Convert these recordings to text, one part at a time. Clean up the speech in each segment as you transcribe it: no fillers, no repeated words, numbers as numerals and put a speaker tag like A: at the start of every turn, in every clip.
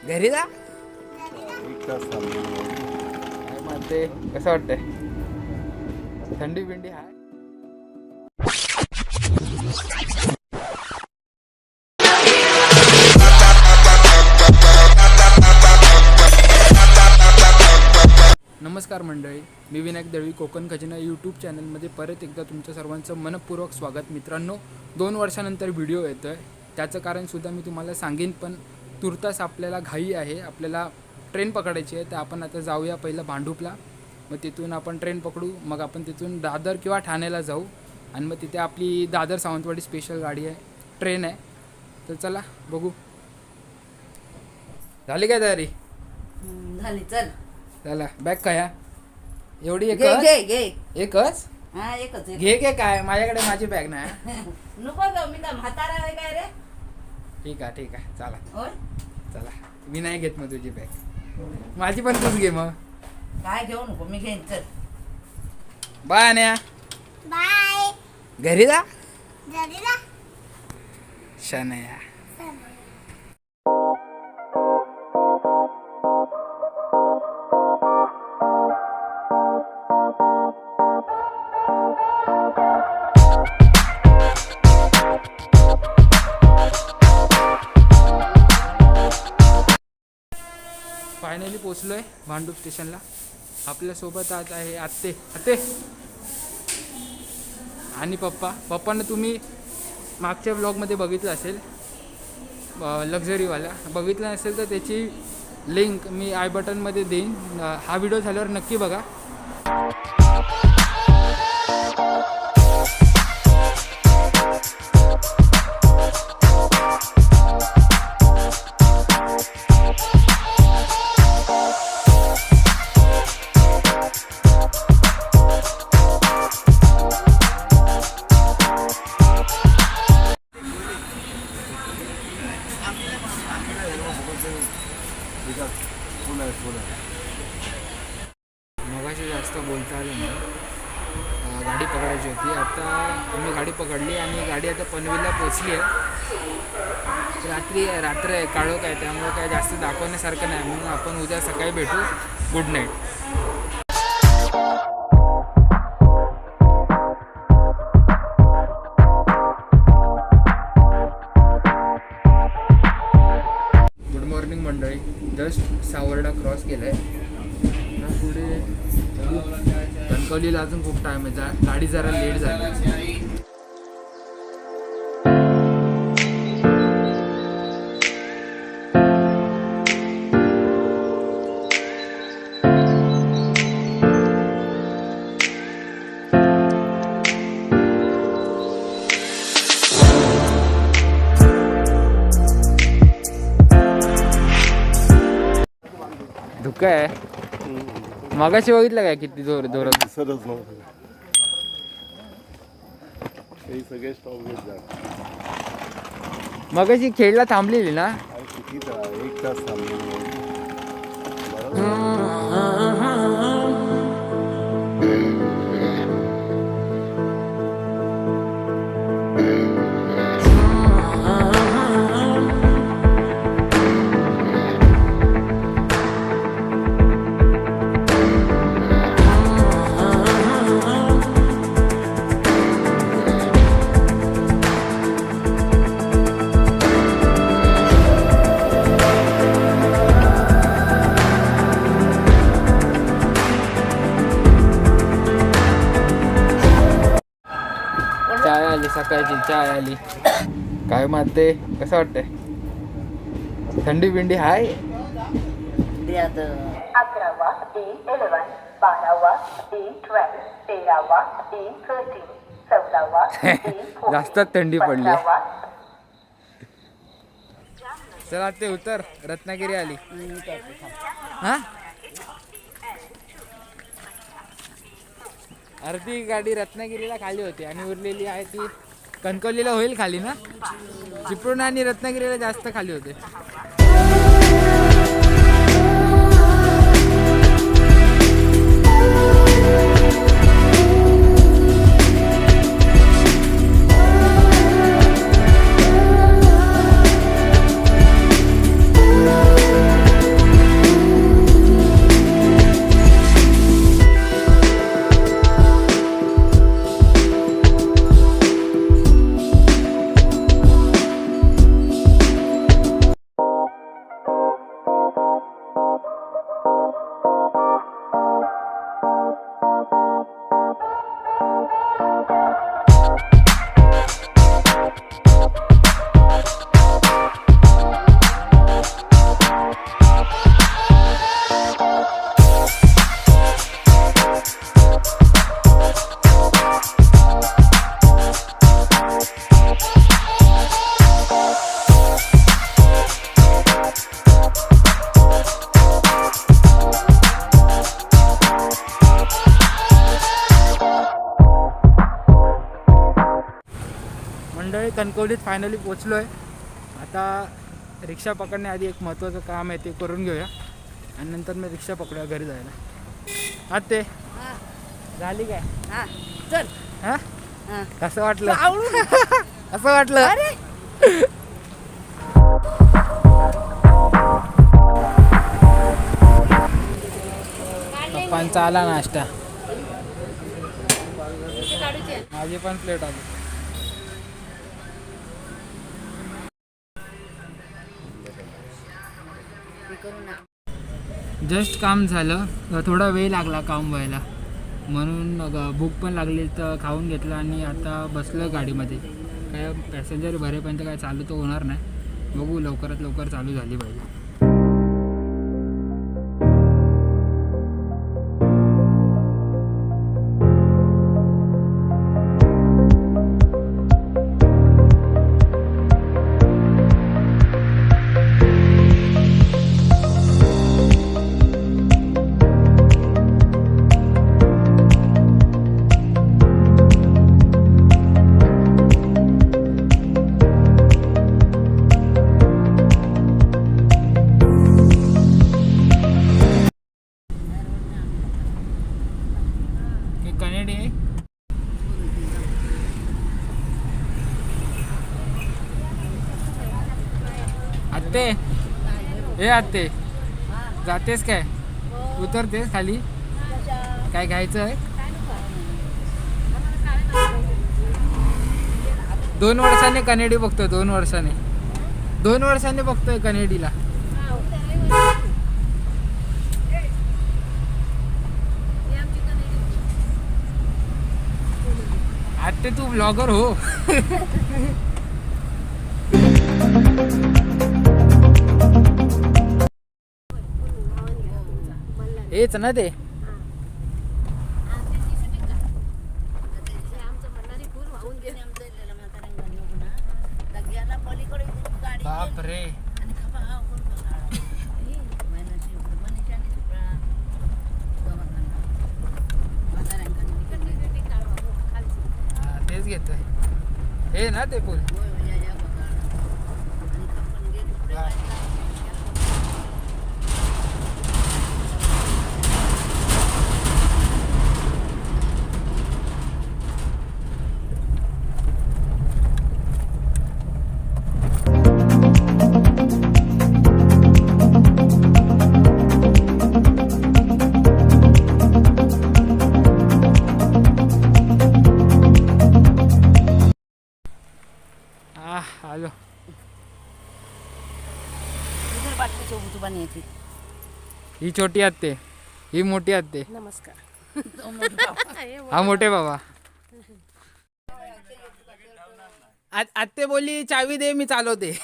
A: घरी जा. काय म्हणते, कसं वाटतंय? थंडी बिंडी हाय? नमस्कार मंडळी, मी विनायक दळवी कोकण खजिना यूट्यूब चॅनलमध्ये परत एकदा तुमच्या सर्वांचं मनपूर्वक स्वागत. मित्रांनो, 2 वर्षानंतर व्हिडिओ येतो आहे. त्याचं कारणसुद्धा मी तुम्हाला सांगेन, पण तुर्तास आपल्याला घाई आहे, आपल्याला ट्रेन पकडायची आहे. तर आपण आता जाऊया पहिलं भांडूपला, मग तिथून आपण ट्रेन पकडू, मग आपण तिथून दादर किंवा ठाण्याला जाऊ आणि मग तिथे आपली दादर सावंतवाडी स्पेशल गाडी आहे, ट्रेन आहे. तर चला बघू. झाली काय तयारी?
B: झाली. चल
A: चला. बॅग काय एवढी?
B: घे घे घे.
A: एकच
B: हा एकच
A: घे घे. काय माझ्याकडे माझी बॅग नाही.
B: नको ग, मी काय म्हातारा आहे काय रे?
A: ठीक आहे चला.
B: होय
A: चला, मी नाही घेत मग तुझी बॅग, माझी पण तूच घे मग.
B: काय घेऊ नको, मी घेईन. चल
A: बाय अन्या.
C: बाय.
A: घरी जा.
C: घरी जा.
A: शनया. फायनली पोचलोय भांडूप स्टेशनला. आपल्यासोबत आज आहे आत्ते आणि पप्पांना तुम्ही मागच्या ब्लॉगमध्ये बघितलं असेल, लक्झरीवाला. बघितलं नसेल तर त्याची लिंक मी आय बटनमध्ये देईन. हा व्हिडिओ झाल्यावर नक्की बघा. मगाशी जास्त बोलता आलं नाही, गाडी पकडायची होती. आता आम्ही गाडी पकडली आणि गाडी आता पनवेलला पोचली आहे. रात्र आहे, काळोख आहे, त्यामुळे काय जास्त दाखवण्यासारखं नाही. म्हणून आपण उद्या सकाळी भेटू. Good night. गुड मॉर्निंग मंडळी. जस्ट सावर्डा क्रॉस केलं आहे. पुढे कणकवलीला अजून खूप टाईम आहे. गाडी जरा लेट झाली. धुका आहे. मगाशी बघितलं काय किती जोरात
D: दिसतच नव्हतं. काही सगळे स्टॉप घेत जात.
A: मगाशी खेळला थांबलेली ना.
D: किती 1 तास थांबलेली. चाय आली, सकाळची चाय आली. काय म्हणते, कसं वाटतंय? थंडी बिंडी हाय?
E: 11वा D11, 12वा D12, 13वा D13, 14वा D14.
A: जास्तच थंडी पडली. चला ते उतर. रत्नागिरी आली. हा, अर्धी गाडी रत्नागिरीला खाली होती आणि उरलेली आहे ती कणकवलीला होईल खाली ना. चिपळूण आणि रत्नागिरीला जास्त खाली होते. कणकवलीत फायनली पोचलो आहे. आता रिक्षा पकडण्याआधी एक महत्त्वाचं काम आहे ते करून घेऊया आणि नंतर मी रिक्षा पकडूया घरी जायला. आते
B: हा
A: झाली काय?
B: हा चल.
A: हां
B: हा
A: कसं वाटलं?
B: आवडून
A: असं वाटलं?
B: अरे
A: पप्पांचा आला नाश्ता. माझी पण प्लेट आली. जस्ट काम झालं, थोडा वेळ लागला काम व्हायला म्हणून मग भूक पण लागली तर खाऊन घेतलं आणि आता बसलं गाडीमध्ये. काय पॅसेंजर भरेपर्यंत काय चालू तर होणार नाही, बघू लवकरात लवकर चालू झाली पाहिजे. कनेडी आत्ते, हे आत्ते जातेस काय? उतरतेस खाली? काय घ्यायचं आहे? 2 वर्षाने कनेडी बघतोय. 2 वर्षाने बघतोय कनेडीला. आत्ते तू ब्लॉगर हो. हेच ना ते. बाप रे. तेच घेतोय. हे ना ते पूल. आलो. ही छोटी आत्ते, ही मोठी आत्ते.
B: नमस्कार.
A: हा मोठे बाबा. आत्ते बोलली चावी दे मी चालवते.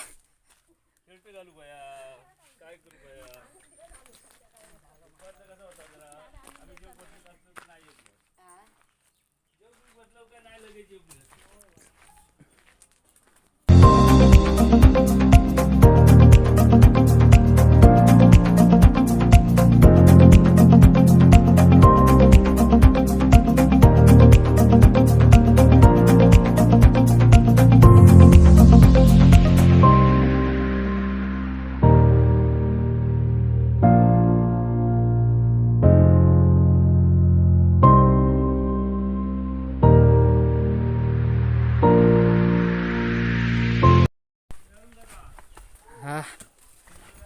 A: हा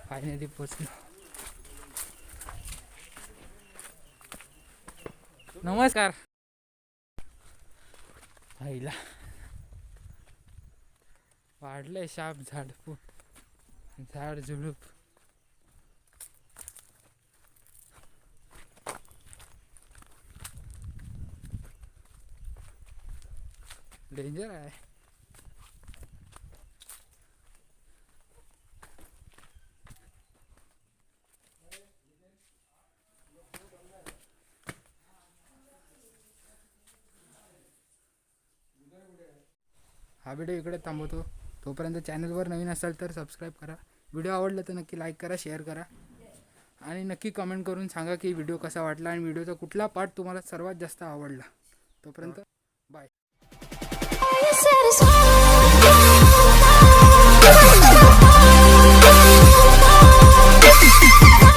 A: फायनली पोचलो. नमस्कार. आईला वाढलंय शाप झाड झुडूप. डेंजर आहे. हा व्हिडिओ इकडे थांबवतो. तोपर्यंत चॅनलवर नवीन असाल तर सबस्क्राईब करा. व्हिडिओ आवडला तर नक्की लाईक करा, शेअर करा आणि नक्की कमेंट करून सांगा की व्हिडिओ कसा वाटला आणि व्हिडिओचा कुठला पार्ट तुम्हाला सर्वात जास्त आवडला. तोपर्यंत